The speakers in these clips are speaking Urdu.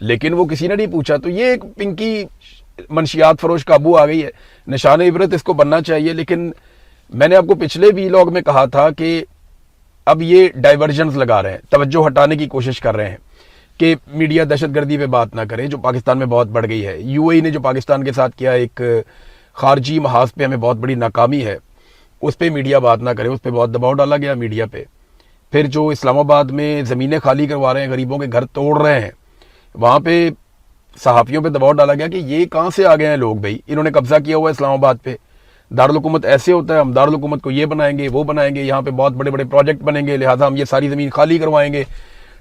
لیکن وہ کسی نے نہیں پوچھا. تو یہ ایک پنکی منشیات فروش قابو آ گئی ہے, نشان عبرت اس کو بننا چاہیے. لیکن میں نے آپ کو پچھلے ویلاگ میں کہا تھا کہ اب یہ ڈائیورژنز لگا رہے ہیں, توجہ ہٹانے کی کوشش کر رہے ہیں کہ میڈیا دہشت گردی پہ بات نہ کرے, جو پاکستان میں بہت بڑھ گئی ہے. یو اے ای نے جو پاکستان کے ساتھ کیا, ایک خارجی محاذ پہ ہمیں بہت بڑی ناکامی ہے, اس پہ میڈیا بات نہ کرے, اس پہ بہت دباؤ ڈالا گیا میڈیا پہ. پھر جو اسلام آباد میں زمینیں خالی کروا رہے ہیں, غریبوں کے گھر توڑ رہے ہیں, وہاں پہ صحافیوں پہ دباؤ ڈالا گیا کہ یہ کہاں سے آ گئے ہیں لوگ بھائی, انہوں نے قبضہ کیا ہوا ہے اسلام آباد پہ, دارالحکومت ایسے ہوتا ہے, ہم دارالحکومت کو یہ بنائیں گے وہ بنائیں گے, یہاں پہ بہت بڑے بڑے پروجیکٹ بنیں گے, لہٰذا ہم یہ ساری زمین خالی کروائیں گے.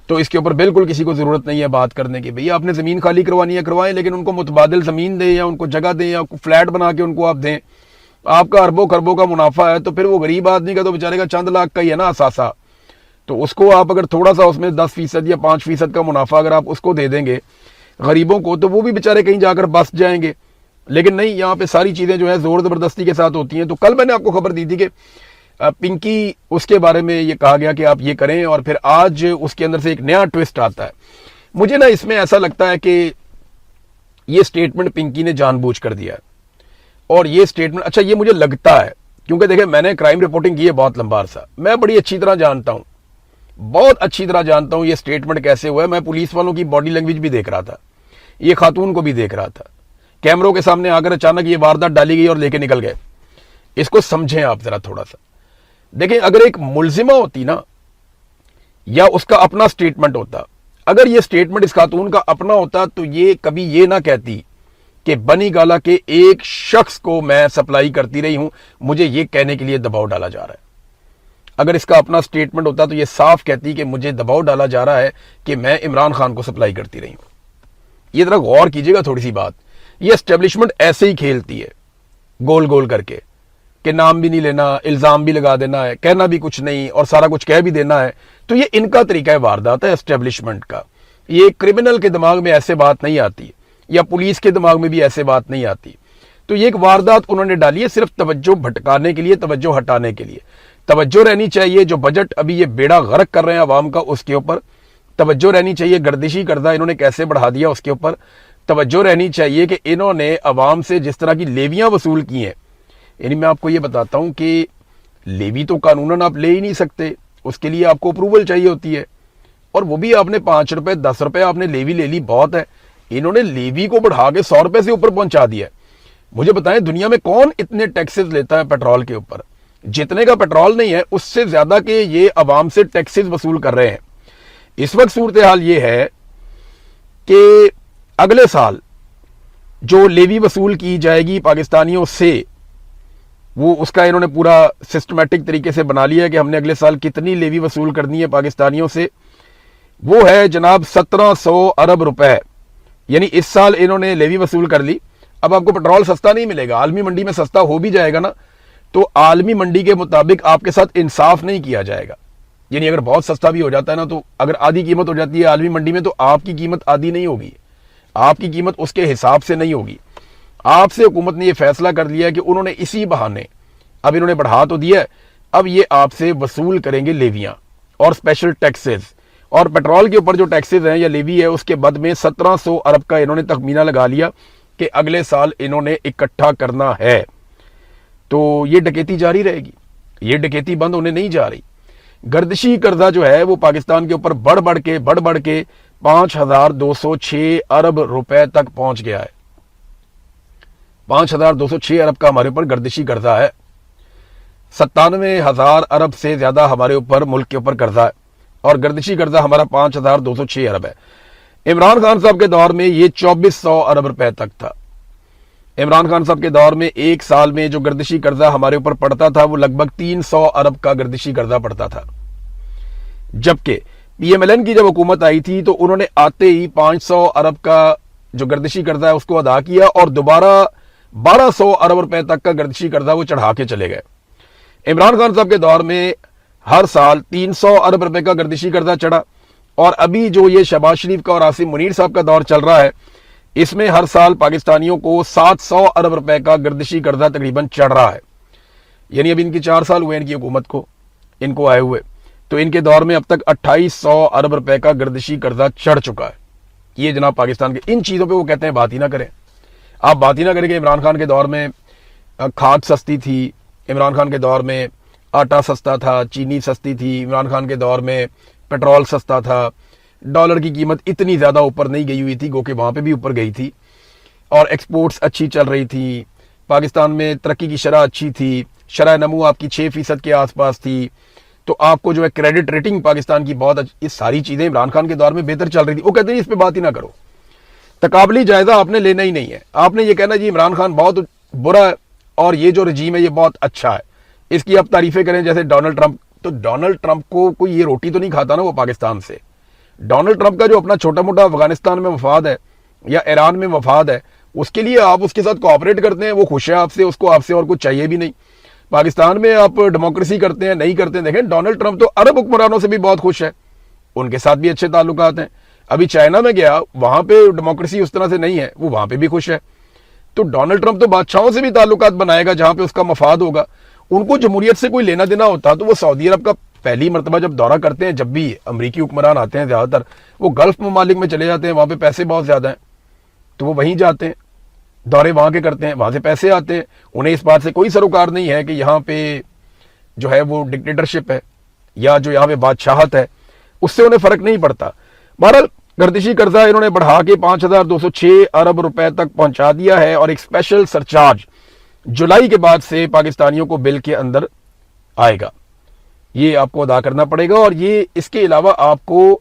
تو اس کے اوپر بالکل کسی کو ضرورت نہیں ہے بات کرنے کی. بھئی آپ نے زمین خالی کروانی ہے کروائیں, لیکن ان کو متبادل زمین دیں یا ان کو جگہ دیں یا فلیٹ بنا کے ان کو آپ دیں. آپ کا اربوں خربوں کا منافع ہے, تو پھر وہ غریب آدمی کا تو بیچارے کا چند لاکھ کا ہی ہے نا اثاثہ. تو اس کو آپ اگر تھوڑا سا اس میں 10% یا 5% کا منافع اگر آپ اس کو دے دیں گے غریبوں کو, تو وہ بھی بیچارے کہیں جا کر بس جائیں گے. لیکن نہیں, یہاں پہ ساری چیزیں جو ہے زور زبردستی کے ساتھ ہوتی ہیں. تو کل میں نے آپ کو خبر دی تھی کہ پنکی, اس کے بارے میں یہ کہا گیا کہ آپ یہ کریں, اور پھر آج اس کے اندر سے ایک نیا ٹوسٹ آتا ہے. مجھے نا اس میں ایسا لگتا ہے کہ یہ سٹیٹمنٹ پنکی نے جان بوجھ کر دیا ہے. اور یہ سٹیٹمنٹ, اچھا یہ مجھے لگتا ہے, کیونکہ دیکھیں میں نے کرائم رپورٹنگ کی ہے بہت لمبا عرصہ, میں بڑی اچھی طرح جانتا ہوں, بہت اچھی طرح جانتا ہوں یہ سٹیٹمنٹ کیسے ہوا ہے. میں پولیس والوں کی باڈی لینگویج بھی دیکھ رہا تھا, یہ خاتون کو بھی دیکھ رہا تھا, کیمروں کے سامنے آ کر اچانک یہ واردات ڈالی گئی اور لے کے نکل گئے. اس کو سمجھیں آپ ذرا تھوڑا سا. دیکھیں اگر ایک ملزمہ ہوتی نا, یا اس کا اپنا سٹیٹمنٹ ہوتا, اگر یہ سٹیٹمنٹ اس خاتون کا اپنا ہوتا تو یہ کبھی یہ نہ کہتی کہ بنی گالا کے ایک شخص کو میں سپلائی کرتی رہی ہوں, مجھے یہ کہنے کے لیے دباؤ ڈالا جا رہا ہے. اگر اس کا اپنا سٹیٹمنٹ ہوتا تو یہ صاف کہتی کہ مجھے دباؤ ڈالا جا رہا ہے کہ میں عمران خان کو سپلائی کرتی رہی ہوں. یہ ذرا غور کیجئے گا تھوڑی سی بات. یہ اسٹیبلشمنٹ ایسے ہی کھیلتی ہے گول گول کر کے, کہ نام بھی نہیں لینا, الزام بھی لگا دینا ہے, کہنا بھی کچھ نہیں اور سارا کچھ کہہ بھی دینا ہے. تو یہ ان کا طریقہ واردات ہے اسٹیبلشمنٹ کا. یہ کرمنل کے دماغ میں ایسے بات نہیں آتی, یا پولیس کے دماغ میں بھی ایسے بات نہیں آتی. تو یہ ایک واردات انہوں نے ڈالی ہے صرف توجہ بھٹکانے کے لیے, توجہ ہٹانے کے لیے. توجہ رہنی چاہیے جو بجٹ ابھی یہ بیڑا غرق کر رہے ہیں عوام کا, اس کے اوپر توجہ رہنی چاہیے. گردشی کردہ انہوں نے کیسے بڑھا دیا اس کے اوپر توجہ رہنی چاہیے. کہ انہوں نے عوام سے جس طرح کی لیویاں وصول کی ہیں, یعنی میں آپ کو یہ بتاتا ہوں کہ لیوی تو قانوناً آپ لے ہی نہیں سکتے, اس کے لیے آپ کو اپروول چاہیے ہوتی ہے, اور وہ بھی آپ نے 5 روپے 10 روپے آپ نے لیوی لے لی, بہت ہے. انہوں نے لیوی کو بڑھا کے 100 روپے سے اوپر پہنچا دیا ہے. مجھے بتائیں دنیا میں کون اتنے ٹیکسز لیتا ہے پیٹرول کے اوپر؟ جتنے کا پیٹرول نہیں ہے اس سے زیادہ کہ یہ عوام سے ٹیکسز وصول کر رہے ہیں. اس وقت صورتحال یہ ہے کہ اگلے سال جو لیوی وصول کی جائے گی پاکستانیوں سے, وہ اس کا انہوں نے پورا سسٹمیٹک طریقے سے بنا لیا ہے کہ ہم نے اگلے سال کتنی لیوی وصول کرنی ہے پاکستانیوں سے. وہ ہے جناب 1700 ارب روپے. یعنی اس سال انہوں نے لیوی وصول کر لی. اب آپ کو پیٹرول سستا نہیں ملے گا, عالمی منڈی میں سستا ہو بھی جائے گا نا, تو عالمی منڈی کے مطابق آپ کے ساتھ انصاف نہیں کیا جائے گا. یعنی اگر بہت سستا بھی ہو جاتا ہے نا, تو اگر آدھی قیمت ہو جاتی ہے عالمی منڈی میں, تو آپ کی قیمت آدھی نہیں ہوگی, آپ کی قیمت اس کے حساب سے نہیں ہوگی. آپ سے حکومت نے یہ فیصلہ کر لیا ہے کہ انہوں نے اسی بہانے, اب انہوں نے بڑھا تو دیا ہے, اب یہ آپ سے وصول کریں گے لیویاں اور اسپیشل ٹیکسز. اور پیٹرول کے اوپر جو ٹیکسز ہیں یا لیوی ہے, اس کے بعد میں 1700 ارب کا انہوں نے تخمینہ لگا لیا کہ اگلے سال انہوں نے اکٹھا کرنا ہے. تو یہ ڈکیتی جاری رہے گی, یہ ڈکیتی بند ہونے نہیں جا رہی. گردشی قرضہ جو ہے وہ پاکستان کے اوپر بڑھ بڑھ کے 5206 ارب روپے تک پہنچ گیا ہے. 5206 ارب کا ہمارے اوپر گردشی قرضہ ہے. 97,000 ارب سے زیادہ ہمارے اوپر ملک کے اوپر قرضہ ہے, اور گردشی قرضہ ہمارا 5206 ارب ہے. عمران خان صاحب کے دور میں یہ 2400 ارب روپے تک تھا. عمران خان صاحب کے دور میں ایک سال میں جو گردشی قرضہ ہمارے اوپر پڑتا تھا وہ لگ بھگ 300 ارب کا گردشی قرضہ پڑتا تھا. جبکہ پی ایم ایل این کی جب حکومت آئی تھی تو انہوں نے آتے ہی 500 ارب کا جو گردشی قرضہ ہے اس کو ادا کیا, اور دوبارہ 1200 ارب روپے تک کا گردشی قرضہ وہ چڑھا کے چلے گئے. عمران خان صاحب کے دور میں ہر سال 300 ارب روپے کا گردشی قرضہ چڑھا, اور ابھی جو یہ شہباز شریف کا اور عاصم منیر صاحب کا دور چل رہا ہے, اس میں ہر سال پاکستانیوں کو 700 ارب روپے کا گردشی قرضہ تقریباً چڑھ رہا ہے. یعنی اب ان کی 4 سال ہوئے ان کی حکومت کو, ان کو آئے ہوئے, تو ان کے دور میں اب تک 2800 ارب روپے کا گردشی قرضہ چڑھ چکا ہے. یہ جناب پاکستان کے ان چیزوں پہ وہ کہتے ہیں بات ہی نہ کریں. آپ بات ہی نہ کریں کہ عمران خان کے دور میں کھاد سستی تھی, عمران خان کے دور میں آٹا سستا تھا, چینی سستی تھی, عمران خان کے دور میں پیٹرول سستا تھا, ڈالر کی قیمت اتنی زیادہ اوپر نہیں گئی ہوئی تھی, گو کہ وہاں پہ بھی اوپر گئی تھی, اور ایکسپورٹس اچھی چل رہی تھی, پاکستان میں ترقی کی شرح اچھی تھی, شرح نمو آپ کی 6% کے آس پاس تھی, تو آپ کو جو ہے کریڈٹ ریٹنگ پاکستان کی بہت یہ ساری چیزیں عمران خان کے دور میں بہتر چل رہی تھی. وہ کہتے ہیں اس پہ بات ہی نہ کرو, تقابلی جائزہ آپ نے لینا ہی نہیں ہے. آپ نے یہ کہنا جی عمران خان بہت برا ہے اور یہ جو رجیم ہے یہ بہت اچھا ہے, اس کی آپ تعریفیں کریں جیسے ڈونلڈ ٹرمپ. تو ڈونلڈ ٹرمپ کو کوئی یہ روٹی تو نہیں کھاتا نا وہ پاکستان سے. ڈونلڈ ٹرمپ کا جو اپنا چھوٹا موٹا افغانستان میں مفاد ہے یا ایران میں مفاد ہے, اس کے لیے آپ اس کے ساتھ کوآپریٹ کرتے ہیں, وہ خوش ہے آپ سے, اس کو آپ سے اور کچھ چاہیے بھی نہیں. پاکستان میں آپ ڈیموکریسی کرتے ہیں نہیں کرتے ہیں, دیکھیں ڈونلڈ ٹرمپ تو عرب حکمرانوں سے بھی بہت خوش ہے, ان کے ساتھ بھی اچھے تعلقات ہیں. ابھی چائنا میں گیا, وہاں پہ ڈیموکریسی اس طرح سے نہیں ہے, وہ وہاں پہ بھی خوش ہے. تو ڈونلڈ ٹرمپ تو بادشاہوں سے بھی تعلقات بنائے گا جہاں پہ اس کا مفاد ہوگا. ان کو جمہوریت سے کوئی لینا دینا ہوتا تو وہ سعودی عرب کا پہلی مرتبہ جب دورہ کرتے ہیں, جب بھی امریکی حکمران آتے ہیں زیادہ تر وہ گلف ممالک میں چلے جاتے ہیں, وہاں پہ پیسے بہت زیادہ ہیں, تو وہ وہیں جاتے ہیں, دورے وہاں کے کرتے ہیں, وہاں سے پیسے آتے ہیں. انہیں اس بات سے کوئی سروکار نہیں ہے کہ یہاں پہ جو ہے وہ ڈکٹیٹرشپ ہے یا جو یہاں پہ بادشاہت ہے, اس سے انہیں فرق نہیں پڑتا. بہرحال گردشی قرضہ انہوں نے بڑھا کے 5,206 ارب روپے تک پہنچا دیا ہے, اور ایک اسپیشل سرچارج جولائی کے بعد سے پاکستانیوں کو بل کے اندر آئے گا, یہ آپ کو ادا کرنا پڑے گا. اور یہ اس کے علاوہ آپ کو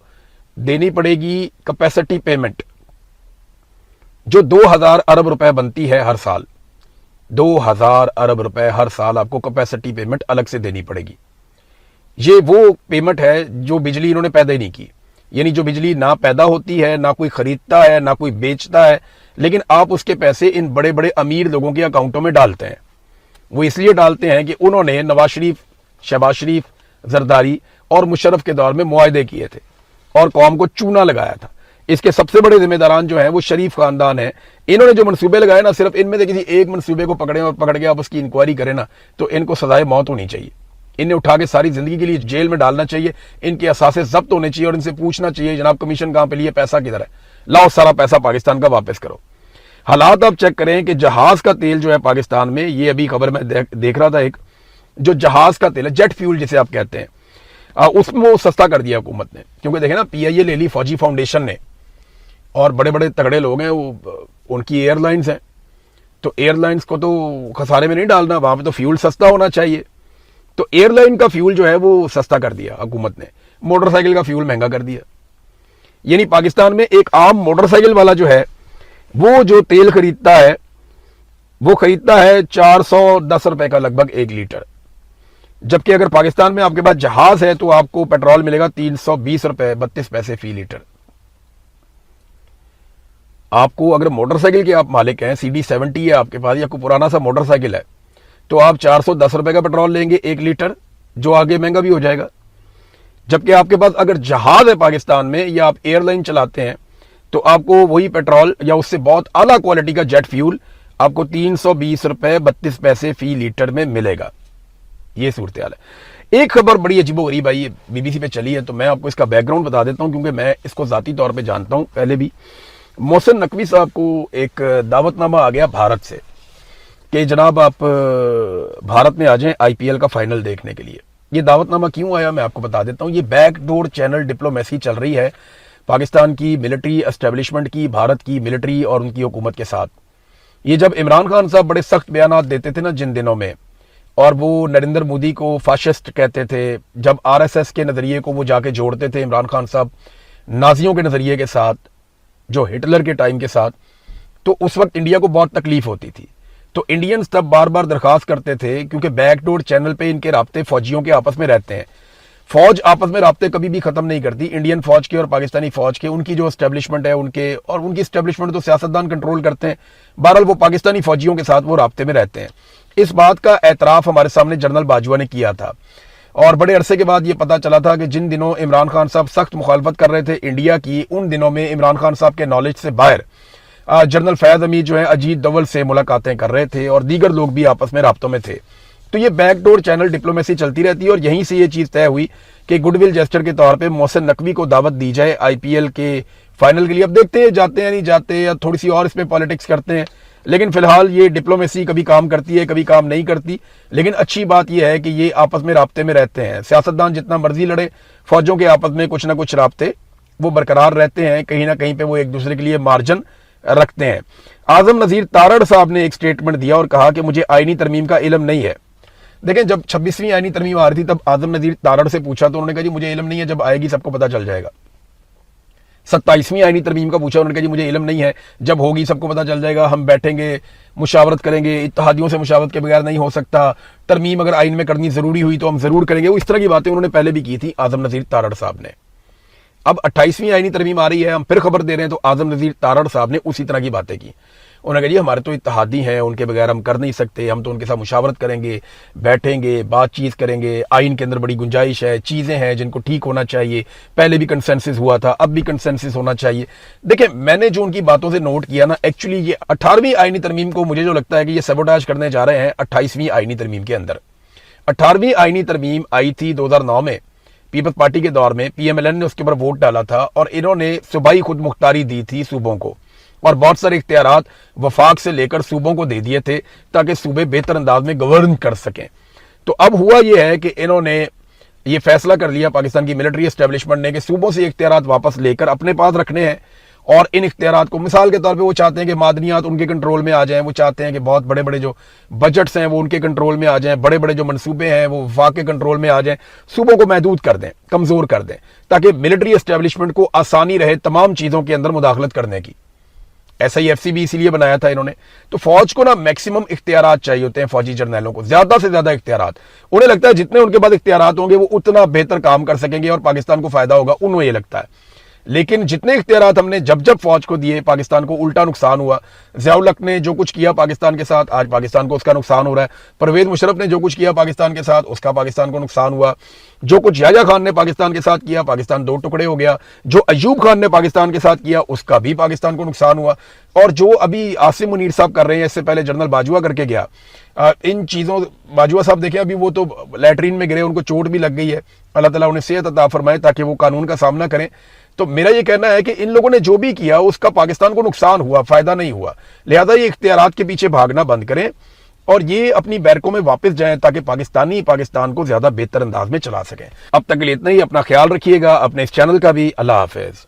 دینی پڑے گی کیپیسٹی پیمنٹ جو 2,000 ارب روپے بنتی ہے ہر سال. 2,000 ارب روپے ہر سال آپ کو کیپیسٹی پیمنٹ الگ سے دینی پڑے گی. یہ وہ پیمنٹ ہے جو بجلی انہوں نے پیدا ہی نہیں کی, یعنی جو بجلی نہ پیدا ہوتی ہے, نہ کوئی خریدتا ہے, نہ کوئی بیچتا ہے, لیکن آپ اس کے پیسے ان بڑے بڑے امیر لوگوں کے اکاؤنٹوں میں ڈالتے ہیں. وہ اس لیے ڈالتے ہیں کہ انہوں نے نواز شریف, شہباز شریف, زرداری اور مشرف کے دور میں معاہدے کیے تھے اور قوم کو چونا لگایا تھا. اس کے سب سے بڑے ذمہ داران جو ہیں وہ شریف خاندان ہیں. انہوں نے جو منصوبے لگائے نا, صرف ان میں سے کسی ایک منصوبے کو پکڑیں اور پکڑ کے آپ اس کی انکوائری کریں نا, تو ان کو سزائے موت ہونی چاہیے. انہیں اٹھا کے ساری زندگی کے لیے جیل میں ڈالنا چاہیے, ان کے اثاثے ضبط ہونے چاہیے, اور ان سے پوچھنا چاہیے جناب کمیشن کہاں پہ لیے, پیسہ کدھر ہے, لاؤ سارا پیسہ پاکستان کا واپس کرو. حالات آپ چیک کریں کہ جہاز کا تیل جو ہے پاکستان میں, یہ ابھی خبر میں دیکھ رہا تھا, ایک جو جہاز کا تیل ہے, جیٹ فیول جسے آپ کہتے ہیں, اس میں وہ سستا کر دیا حکومت نے. کیونکہ دیکھیں نا, پی آئی اے لے لی فوجی فاؤنڈیشن نے, اور بڑے بڑے تگڑے لوگ ہیں, وہ ان کی ایئر لائنز ہیں, تو ایئر لائنز کو تو خسارے میں نہیں ڈالنا, وہاں پہ تو فیول سستا ہونا چاہیے. تو ایئر لائن کا فیول جو ہے وہ سستا کر دیا حکومت نے, موٹر سائیکل کا فیول مہنگا کر دیا. یعنی پاکستان میں ایک عام موٹر سائیکل والا جو ہے وہ جو تیل خریدتا ہے وہ خریدتا ہے 410 روپے کا لگ بھگ 1 لیٹر, جبکہ اگر پاکستان میں آپ کے پاس جہاز ہے تو آپ کو پیٹرول ملے گا 320 روپے 32 پیسے فی لیٹر. آپ کو اگر موٹر سائیکل کے آپ مالک ہیں, CD70 ہے آپ کے پاس یا کوئی پرانا سا موٹر سائیکل ہے, تو آپ 410 روپے کا پیٹرول لیں گے 1 لیٹر, جو آگے مہنگا بھی ہو جائے گا. جبکہ آپ کے پاس اگر جہاز ہے پاکستان میں یا آپ ایئر لائن چلاتے ہیں, تو آپ کو وہی پیٹرول یا اس سے بہت اعلیٰ کوالٹی کا جیٹ فیول آپ کو 320 روپے 32 پیسے فی لیٹر میں ملے گا. یہ صورتحال ہے. ایک خبر بڑی عجیب و غریب آئی ہے, BBC پہ چلی ہے, تو میں آپ کو اس کا بیک گراؤنڈ بتا دیتا ہوں, کیونکہ میں اس کو ذاتی طور پہ جانتا ہوں پہلے بھی. محسن نقوی صاحب کو ایک دعوت نامہ آ گیا بھارت سے کہ جناب آپ بھارت میں آ جائیں IPL کا فائنل دیکھنے کے لیے. یہ دعوت نامہ کیوں آیا میں آپ کو بتا دیتا ہوں. یہ بیک ڈور چینل ڈپلومیسی چل رہی ہے پاکستان کی ملٹری اسٹیبلشمنٹ کی, بھارت کی ملٹری اور ان کی حکومت کے ساتھ. یہ جب عمران خان صاحب بڑے سخت بیانات دیتے تھے نا جن دنوں میں, اور وہ نریندر مودی کو فاشسٹ کہتے تھے, جب RSS کے نظریے کو وہ جا کے جوڑتے تھے عمران خان صاحب نازیوں کے نظریے کے ساتھ, جو ہٹلر کے ٹائم کے ساتھ, تو اس وقت انڈیا کو بہت تکلیف ہوتی تھی. تو انڈینز تب بار بار درخواست کرتے تھے, کیونکہ بیک ڈور چینل پہ ان کے رابطے فوجیوں کے آپس میں رہتے ہیں, فوج آپس میں رابطے کبھی بھی ختم نہیں کرتی, انڈین فوج کے اور پاکستانی فوج کے, ان کی جو اسٹیبلشمنٹ ہے ان کے, اور ان کی اسٹیبلشمنٹ تو سیاستدان کنٹرول کرتے ہیں, بہرحال وہ پاکستانی فوجیوں کے ساتھ وہ رابطے میں رہتے ہیں. اس بات کا اعتراف ہمارے سامنے جنرل باجوہ نے کیا تھا, اور بڑے عرصے کے بعد یہ پتا چلا تھا کہ جن دنوں عمران خان صاحب سخت مخالفت کر رہے تھے انڈیا کی, ان دنوں میں عمران خان صاحب کے نالج سے باہر جنرل فیاض حمید جو ہیں اجیت دوول سے ملاقاتیں کر رہے تھے, اور دیگر لوگ بھی آپس میں رابطوں میں تھے. تو یہ بیک ڈور چینل ڈپلومیسی چلتی رہتی ہے, اور یہیں سے یہ چیز طے ہوئی کہ گڈ ول جیسچر کے طور پہ محسن نقوی کو دعوت دی جائے IPL کے فائنل کے لیے. اب دیکھتے ہیں جاتے ہیں نہیں جاتے, یا تھوڑی سی اور اس میں پالیٹکس کرتے ہیں, لیکن فی الحال یہ ڈپلومیسی کبھی کام کرتی ہے کبھی کام نہیں کرتی. لیکن اچھی بات یہ ہے کہ یہ آپس میں رابطے میں رہتے ہیں. سیاستدان جتنا مرضی لڑے, فوجوں کے آپس میں کچھ نہ کچھ رابطے وہ برقرار رہتے ہیں, کہیں نہ کہیں پہ وہ ایک دوسرے کے لیے مارجن رکھتے ہیں. اعظم نذیر تارڑ صاحب نے ایک سٹیٹمنٹ دیا اور کہا کہ مجھے آئینی ترمیم کا علم نہیں ہے. دیکھیں, جب 26ویں آئینی ترمیم آ رہی تھی تب اعظم نذیر تارڑ سے پوچھا تو انہوں نے کہا جی مجھے علم نہیں ہے, جب آئے گی سب کو پتہ چل جائے گا. 27ویں آئینی ترمیم کا پوچھا, انہوں نے کہا جی مجھے علم نہیں ہے, جب ہوگی سب کو پتہ چل جائے گا, ہم بیٹھیں گے مشاورت کریں گے, اتحادیوں سے مشاورت کے بغیر نہیں ہو سکتا, ترمیم اگر آئین میں کرنی ضروری ہوئی تو ہم ضرور کریں گے. وہ اس طرح کی باتیں انہوں نے پہلے بھی کی تھی اعظم نذیر تارڑ صاحب نے. اب 28ویں آئینی ترمیم آ رہی ہے, ہم پھر خبر دے رہے ہیں, تو اعظم نذیر تارڑ صاحب نے اسی طرح کی باتیں کی. انہوں نے کہا جی ہمارے تو اتحادی ہیں, ان کے بغیر ہم کر نہیں سکتے, ہم تو ان کے ساتھ مشاورت کریں گے, بیٹھیں گے, بات چیت کریں گے, آئین کے اندر بڑی گنجائش ہے, چیزیں ہیں جن کو ٹھیک ہونا چاہیے, پہلے بھی کنسنسس ہوا تھا, اب بھی کنسنسس ہونا چاہیے. دیکھیں, میں نے جو ان کی باتوں سے نوٹ کیا نا, ایکچولی یہ 18ویں آئینی ترمیم کو مجھے جو لگتا ہے کہ یہ سیبوٹاج کرنے جا رہے ہیں 28ویں آئینی ترمیم کے اندر. 18ویں آئینی ترمیم آئی تھی 2009 میں پیپلز پارٹی کے دور میں, پی ایم ایل این نے اس کے اوپر ووٹ ڈالا تھا اور انہوں نے صوبائی خود مختاری دی تھی صوبوں کو, اور بہت سارے اختیارات وفاق سے لے کر صوبوں کو دے دیے تھے تاکہ صوبے بہتر انداز میں گورن کر سکیں. تو اب ہوا یہ ہے کہ انہوں نے یہ فیصلہ کر لیا پاکستان کی ملٹری اسٹیبلشمنٹ نے کہ صوبوں سے اختیارات واپس لے کر اپنے پاس رکھنے ہیں, اور ان اختیارات کو مثال کے طور پہ وہ چاہتے ہیں کہ معدنیات ان کے کنٹرول میں آ جائیں, وہ چاہتے ہیں کہ بہت بڑے بڑے جو بجٹس ہیں وہ ان کے کنٹرول میں آ جائیں, بڑے بڑے جو منصوبے ہیں وہ وفاق کے کنٹرول میں آ جائیں, صوبوں کو محدود کر دیں, کمزور کر دیں, تاکہ ملٹری اسٹیبلشمنٹ کو آسانی رہے تمام چیزوں کے اندر مداخلت کرنے کی. ایس آئی ایف سی بھی اسی لیے بنایا تھا انہوں نے. تو فوج کو نا میکسیمم اختیارات چاہیے ہوتے ہیں, فوجی جرنیلوں کو زیادہ سے زیادہ اختیارات. انہیں لگتا ہے جتنے ان کے پاس اختیارات ہوں گے وہ اتنا بہتر کام کر سکیں گے اور پاکستان کو فائدہ ہوگا, انہیں یہ لگتا ہے. لیکن جتنے اختیارات ہم نے جب فوج کو دیے, پاکستان کو الٹا نقصان ہوا. ضیاء الحق نے جو کچھ کیا پاکستان کے ساتھ, آج پاکستان کو اس کا نقصان ہو رہا ہے. پرویز مشرف نے جو کچھ کیا پاکستان کے ساتھ, اس کا پاکستان کو نقصان ہوا. جو کچھ یحییٰ خان نے پاکستان کے ساتھ کیا, پاکستان دو ٹکڑے ہو گیا. جو ایوب خان نے پاکستان کے ساتھ کیا, اس کا بھی پاکستان کو نقصان ہوا. اور جو ابھی عاصم منیر صاحب کر رہے ہیں, اس سے پہلے جنرل باجوہ کر کے گیا, ان چیزوں, باجوہ صاحب دیکھیں ابھی وہ تو لیٹرین میں گرے, ان کو چوٹ بھی لگ گئی ہے, اللہ تعالیٰ انہیں صحت عطا فرمائے تاکہ وہ قانون کا سامنا کریں. تو میرا یہ کہنا ہے کہ ان لوگوں نے جو بھی کیا اس کا پاکستان کو نقصان ہوا, فائدہ نہیں ہوا. لہذا یہ اختیارات کے پیچھے بھاگنا بند کریں اور یہ اپنی بیرکوں میں واپس جائیں تاکہ پاکستان کو زیادہ بہتر انداز میں چلا سکیں. اب تک کے لیے اتنا ہی. اپنا خیال رکھیے گا, اپنے اس چینل کا بھی. اللہ حافظ.